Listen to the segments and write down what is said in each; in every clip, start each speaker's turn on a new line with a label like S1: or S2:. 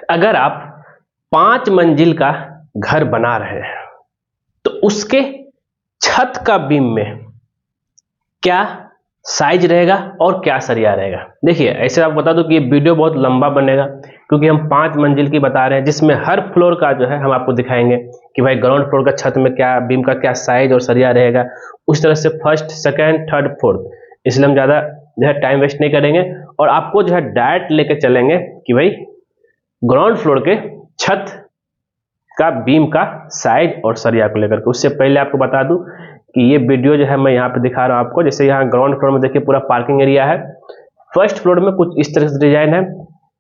S1: अगर आप 5 मंजिल का घर बना रहे हैं तो उसके छत का बीम में क्या साइज रहेगा और क्या सरिया रहेगा। देखिए ऐसे आपको बता दूं कि ये वीडियो बहुत लंबा बनेगा क्योंकि हम 5 मंजिल की बता रहे हैं, जिसमें हर फ्लोर का जो है हम आपको दिखाएंगे कि भाई ग्राउंड फ्लोर का छत में क्या बीम का क्या साइज और सरिया रहेगा। उस तरह से फर्स्ट सेकेंड थर्ड फोर्थ, इसलिए हम ज़्यादा जो है टाइम वेस्ट नहीं करेंगे और आपको जो है डायरेक्ट लेके चलेंगे कि भाई ग्राउंड फ्लोर के छत का बीम का साइज और सरिया को लेकर के। उससे पहले आपको बता दूं कि ये वीडियो जो है मैं यहाँ पे दिखा रहा हूँ आपको। जैसे यहाँ ग्राउंड फ्लोर में देखिए पूरा पार्किंग एरिया है, फर्स्ट फ्लोर में कुछ इस तरह से डिजाइन है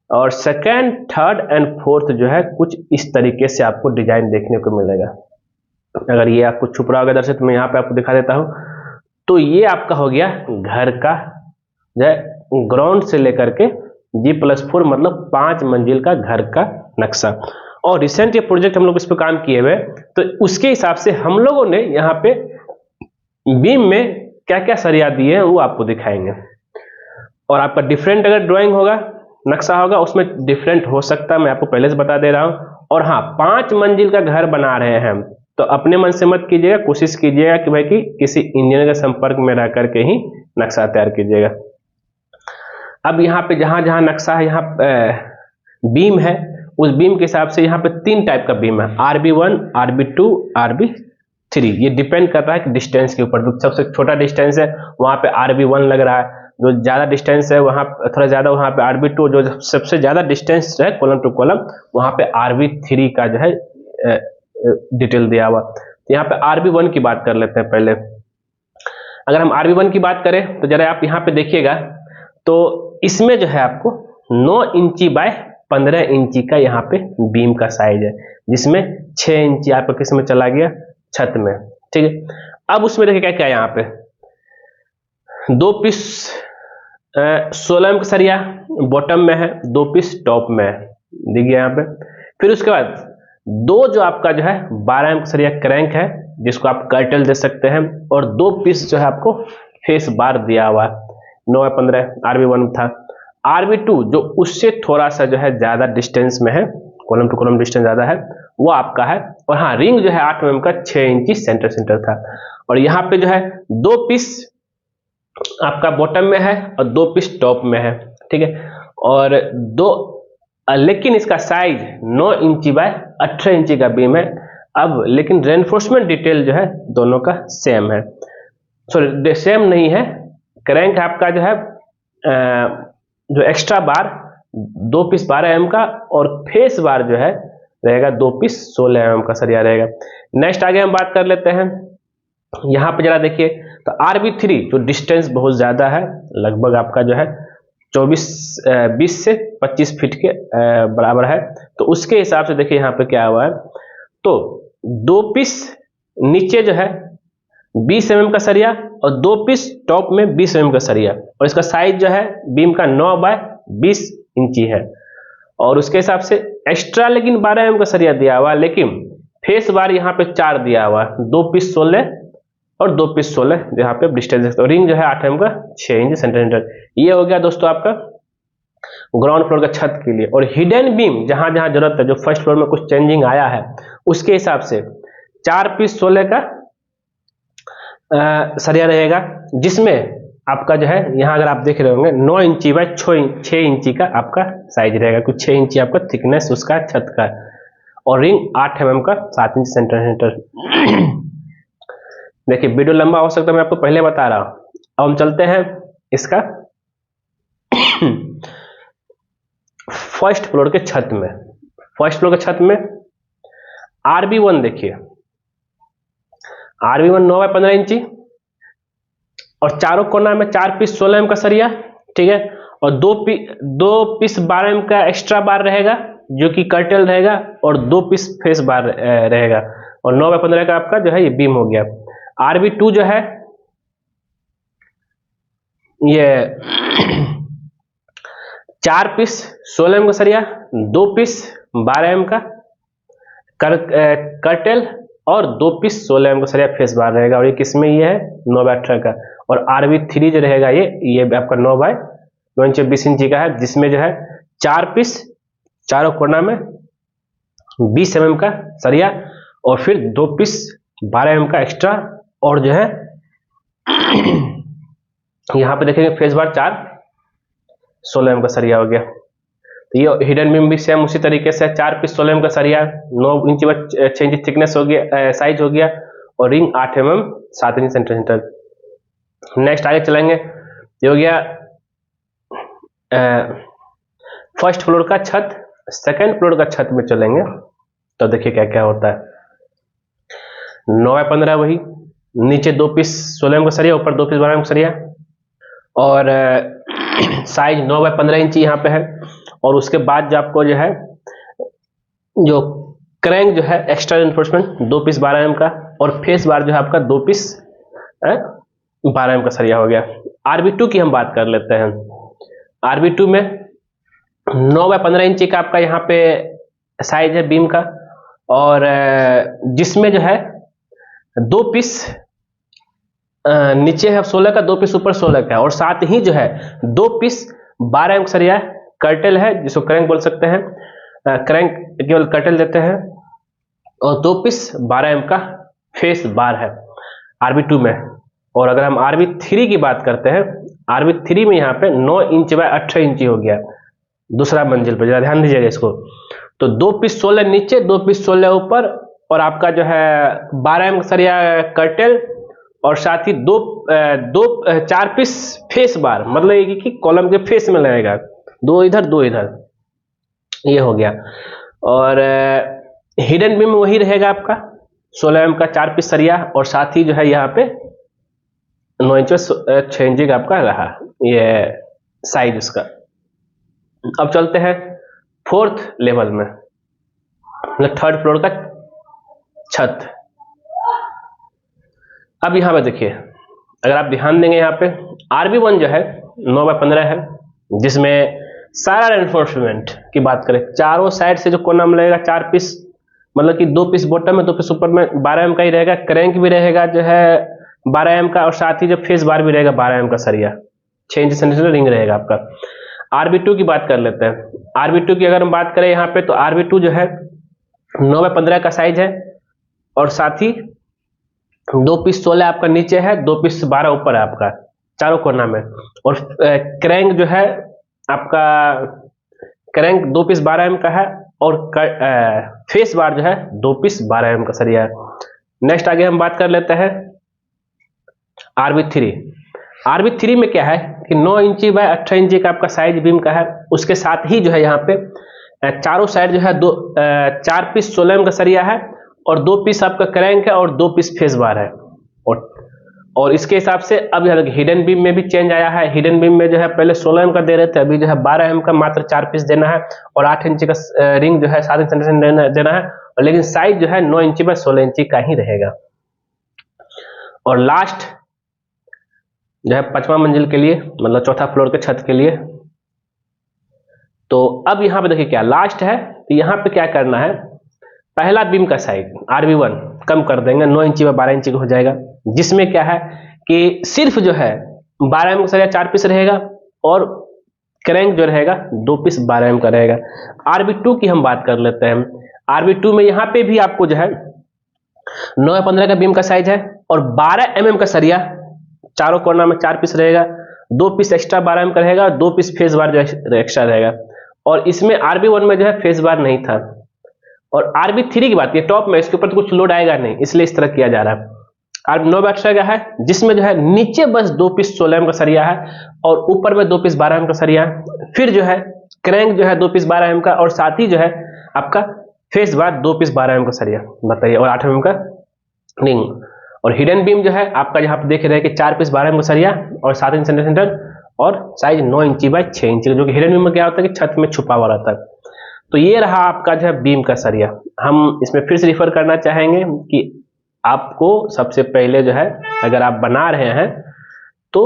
S1: और सेकंड थर्ड एंड फोर्थ जो है कुछ इस तरीके से आपको डिजाइन देखने को मिलेगा। अगर ये आपको छुप रहा होगा दर्शक तो मैं यहाँ पे आपको दिखा देता हूँ। तो ये आपका हो गया घर का जो है ग्राउंड से लेकर के G+4 मतलब 5 मंजिल का घर का नक्शा। और रिसेंट ये प्रोजेक्ट हम लोग इस पर काम किए हुए, तो उसके हिसाब से हम लोगों ने यहाँ पे बीम में क्या क्या सरिया दिए हैं वो आपको दिखाएंगे। और आपका डिफरेंट अगर ड्राइंग होगा नक्शा होगा उसमें डिफरेंट हो सकता है, मैं आपको पहले से बता दे रहा हूँ। और हाँ, 5 मंजिल का घर बना रहे हैं तो अपने मन से मत कीजिएगा, कोशिश कीजिएगा कि भाई कि किसी इंजीनियर के संपर्क में रह करके ही नक्शा तैयार कीजिएगा। अब यहाँ पे जहाँ जहाँ नक्शा है यहाँ बीम है, उस बीम के हिसाब से यहाँ पे 3 टाइप का बीम है, RB1, RB2, RB3। ये डिपेंड करता है कि डिस्टेंस के ऊपर। तो सबसे छोटा डिस्टेंस है वहाँ पे RB1 लग रहा है, जो ज़्यादा डिस्टेंस है वहाँ थोड़ा ज़्यादा वहाँ पे RB2, जो सबसे ज़्यादा डिस्टेंस है कॉलम टू कॉलम वहाँ पे RB3 का जो है डिटेल दिया हुआ। तो यहाँ पे RB1 की बात कर लेते हैं पहले। अगर हम RB1 की बात करें तो जरा आप यहाँ पे देखिएगा, तो इसमें जो है आपको 9 इंची बाय 15 इंची का यहाँ पे बीम का साइज है, जिसमें 6 इंची आपका किस में चला गया, छत में। ठीक है, अब उसमें देखिए क्या क्या यहाँ पे 2 पीस 16 एम का सरिया बॉटम में है, 2 पीस टॉप में है, देखिए यहाँ पे। फिर उसके बाद 2 जो आपका जो है 12 एम का सरिया क्रैंक है, जिसको आप कर्टल दे सकते हैं, और 2 पीस जो है आपको फेस बार दिया हुआ है। 9/15 RB1 था। RB2 जो उससे थोड़ा सा जो है ज्यादा डिस्टेंस में है, कॉलम टू कॉलम डिस्टेंस ज्यादा है, वो आपका है। और हाँ, रिंग जो है 8 mm का 6 इंची सेंटर था। और यहाँ पे जो है 2 पीस आपका बॉटम में है और 2 पीस टॉप में है। ठीक है, और लेकिन इसका साइज 9 इंची बाय 18 इंची का बीम है। अब लेकिन रेनफोर्समेंट डिटेल जो है दोनों का सेम है, सॉरी सेम नहीं है। क्रैंक आपका जो है जो एक्स्ट्रा बार 2 पीस 12 mm का, और फेस बार जो है रहेगा 2 पीस 16 mm का सरिया रहेगा। नेक्स्ट आगे हम बात कर लेते हैं। यहाँ पे जरा देखिए, तो RB3 जो डिस्टेंस बहुत ज्यादा है, लगभग आपका जो है 20 से 25 फीट के बराबर है, तो उसके हिसाब से देखिए यहाँ पे क्या हुआ है। तो 2 पीस नीचे जो है 20 mm का सरिया और 2 पीस टॉप में 20 mm का सरिया, और इसका साइज जो है बीम का 9/20 इंची है। और उसके हिसाब से एक्स्ट्रा लेकिन 12 mm का सरिया दिया हुआ, लेकिन फेस बार यहाँ पे 4 दिया हुआ, 2 पीस 16 और 2 पीस 16 यहाँ पे डिस्टेंस। तो रिंग जो है 8 mm का 6 इंच सेंटीमीटर। ये हो गया दोस्तों आपका ग्राउंड फ्लोर का छत के लिए। और हिडन बीम जहां जहां जरूरत है, जो फर्स्ट फ्लोर में कुछ चेंजिंग आया है, उसके हिसाब से 4 पीस 16 का सरिया रहेगा, जिसमें आपका जो है यहाँ अगर आप देख रहे होंगे 9 इंची बाय 6 इंची का आपका साइज रहेगा, कुछ 6 इंची आपका थिकनेस उसका छत का। और रिंग 8 mm का 7 इंच सेंटीमीटर। देखिए वीडियो लंबा हो सकता है, मैं आपको पहले बता रहा हूं। अब हम चलते हैं इसका फर्स्ट फ्लोर के छत में। फर्स्ट फ्लोर के छत में RB1 देखिए, RB1 9/15 इंची और चारों कोना में 4 पीस 16 mm का सरिया। ठीक है, और 2 पीस 12 mm का एक्स्ट्रा बार रहेगा जो कि कर्टेल रहेगा, और 2 पीस फेस बार रहेगा, और 9/15 का आपका जो है ये बीम हो गया। RB2 जो है ये 4 पीस 16 mm का सरिया, 2 पीस 12 mm का कर्टेल, और 2 पीस 16 mm का सरिया फेस बार रहेगा। और ये किसमें ये है 9/18 का। और RB3 जो रहेगा ये आपका 9/9 इंच 20 इंची का है, जिसमें जो है 4 पीस चारों कोना में 20 mm का सरिया और फिर 2 पीस 12 mm का एक्स्ट्रा, और जो है यहाँ पे देखेंगे फेस बार 4 16 mm का सरिया हो गया। तो ये हिडन बीम भी सेम उसी तरीके से 4 पीस 16 mm का सरिया, 9 इंच 6 इंच थिकनेस हो गया, साइज हो गया, और ring 8 mm 7 inch centimetre. Next आगे चलेंगे, ये हो गया फर्स्ट फ्लोर का छत। सेकंड फ्लोर का छत में चलेंगे तो देखिए क्या क्या होता है। 9x15 वही, नीचे 2 पीस 16 mm का सरिया, ऊपर 2 पीस 12 mm का सरिया, और साइज 9x15 इंच यहाँ पे है। और उसके बाद जो आपको जो है जो क्रैंक जो है एक्स्ट्रा रेनफोर्समेंट 2 पीस 12 mm का, और फेस बार जो है आपका 2 पीस 12 mm का सरिया हो गया। RB2 की हम बात कर लेते हैं। RB2 में 9x15 इंच का आपका यहाँ पे साइज है बीम का, और जिसमें जो है 2 पीस नीचे है 16 का, 2 पीस ऊपर 16 का, और साथ ही जो है 2 पीस 12 mm सरिया कर्टेल है, जिसको क्रैंक बोल सकते हैं, क्रैंक केवल कर्टेल देते हैं, और 2 पीस 12 mm का फेस बार है RB2 में। और अगर हम RB3 की बात करते हैं, RB3 में यहाँ पे 9 इंच बाय 18 इंच हो गया दूसरा मंजिल पर, जरा ध्यान दीजिएगा इसको। तो 2 पीस 16 नीचे, 2 पीस 16 ऊपर, और आपका जो है 12 mm सरिया कर्टेल, और साथ ही 4 पीस फेस बार, मतलब कि कॉलम के फेस में लगेगा, 2 इधर 2 इधर, ये हो गया। और हिडन बीम वही रहेगा आपका 16 mm का 4 पीस सरिया, और साथ ही जो है यहाँ पे 9 इंच 6 इंच का आपका रहा ये साइज उसका। अब चलते हैं फोर्थ लेवल में, मतलब थर्ड फ्लोर का छत। अब यहाँ पे देखिए, अगर आप ध्यान देंगे यहाँ पे RB1 जो है 9x15 है, जिसमें सारा रेनफोर्समेंट की बात करें, चारों साइड से जो कोना में लगेगा 4 पीस, मतलब कि 2 पीस बॉटम में 2 पीस ऊपर में 12 mm का ही रहेगा, क्रैंक भी रहेगा जो है 12 mm का, और साथ ही जो फेस बार भी रहेगा 12 mm का सरिया, 6 इंच सेंटीमीटर रिंग रहेगा आपका। RB2 की बात कर लेते हैं। RB2 की अगर हम बात करें यहाँ पे, तो RB2 जो है 9x15 का साइज है, और साथ ही 2 पीस 16 आपका नीचे है, 2 पीस 12 ऊपर है आपका चारों कोना में, और क्रैंक जो है आपका क्रैंक 2 पीस 12 mm का है, और फेस बार जो है 2 पीस 12 mm का सरिया है। नेक्स्ट आगे हम बात कर लेते हैं RB3। RB3 में क्या है कि 9 इंची बाय 18 इंची का आपका साइज बीम का है, उसके साथ ही जो है यहाँ पे चारों साइड जो है 4 पीस 16 mm का सरिया है, और 2 पीस आपका क्रैंक है, और 2 पीस फेस बार है। और इसके हिसाब से अब हिडन बीम में भी चेंज आया है। हिडन बीम में जो है पहले 16 mm का दे रहे थे, अभी जो है 12 mm का मात्र 4 पीस देना है, और 8 इंच का रिंग जो है 7 इंच देना है, और लेकिन साइज जो है 9 इंची बाय 16 इंची का ही रहेगा। और लास्ट जो है 5वां मंजिल के लिए, मतलब चौथा फ्लोर के छत के लिए। तो अब यहाँ पे देखिए क्या लास्ट है, तो यहाँ पे क्या करना है, पहला बीम का साइज RB1 कम कर देंगे, 9 इंची व 12 इंची का हो जाएगा, जिसमें क्या है कि सिर्फ जो है 12 mm का सरिया 4 पीस रहेगा, और क्रैंक जो रहेगा 2 पीस 12 mm का रहेगा। RB2 की हम बात कर लेते हैं। RB2 में यहाँ पे भी आपको जो है 9x15 का बीम का साइज है, और 12 mm का सरिया चारों कोना में 4 पीस रहेगा, 2 पीस एक्स्ट्रा 12 mm का रहेगा, और 2 पीस फेस बार जो एक्स्ट्रा रहेगा। और इसमें RB1 में जो है फेस बार नहीं था। और RB3 की बात की टॉप में, इसके ऊपर तो कुछ लोड आएगा नहीं, इसलिए इस तरह किया जा रहा है। RB9 एक्स्ट्रा का है, जिसमें जो है नीचे बस 2 पीस 16 mm का सरिया है, और ऊपर में 2 पीस 12 mm का सरिया है। फिर जो है क्रैंक जो है 2 पीस 12 mm का, और साथ ही जो है आपका फेस बार 2 पीस 12 mm का सरिया बताइए, और 8 mm का रिंग। और हिडन बीम जो है आपका यहाँ पे देख रहे हैं कि 4 पीस 12 mm का सरिया, और 7 इंच सेंटीमीटर, और साइज 9 इंची बाय 6 इंची, जो कि हिडन बीम में क्या होता है कि छत में छुपा हुआ रहता है। तो ये रहा आपका जो है बीम का सरिया। हम इसमें फिर से रिफर करना चाहेंगे कि आपको सबसे पहले जो है, अगर आप बना रहे हैं, तो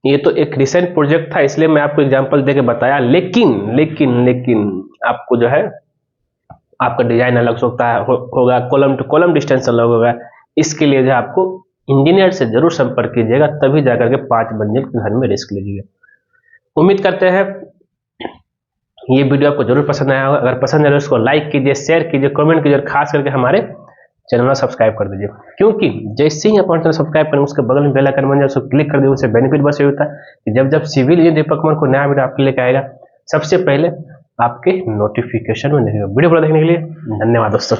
S1: ये तो एक रिसेंट प्रोजेक्ट था, इसलिए मैं आपको एग्जांपल देके बताया, लेकिन आपको जो है आपका डिजाइन अलग सकता है होगा, कॉलम टू कॉलम डिस्टेंस अलग होगा। इसके लिए जो है आपको इंजीनियर से जरूर संपर्क कीजिएगा, तभी जाकर के 5 मंजिल के घर में रिस्क लीजिएगा। उम्मीद करते हैं ये वीडियो आपको जरूर पसंद आया होगा। अगर पसंद आया तो उसको लाइक कीजिए, शेयर कीजिए, कमेंट कीजिए और खास करके हमारे चैनल को सब्सक्राइब कर दीजिए, क्योंकि जैसे ही अपना चैनल सब्सक्राइब करें उसके बगल में बेल आइकन बन जाए, उसको क्लिक कर दीजिए। उससे बेनिफिट बस ये होता है कि जब जब सिविल इंजीनियर दीपक कुमार को नया वीडियो आपके लेके आएगा सबसे पहले आपके नोटिफिकेशन में मिलेगा। वीडियो पूरा देखने के लिए धन्यवाद दोस्तों।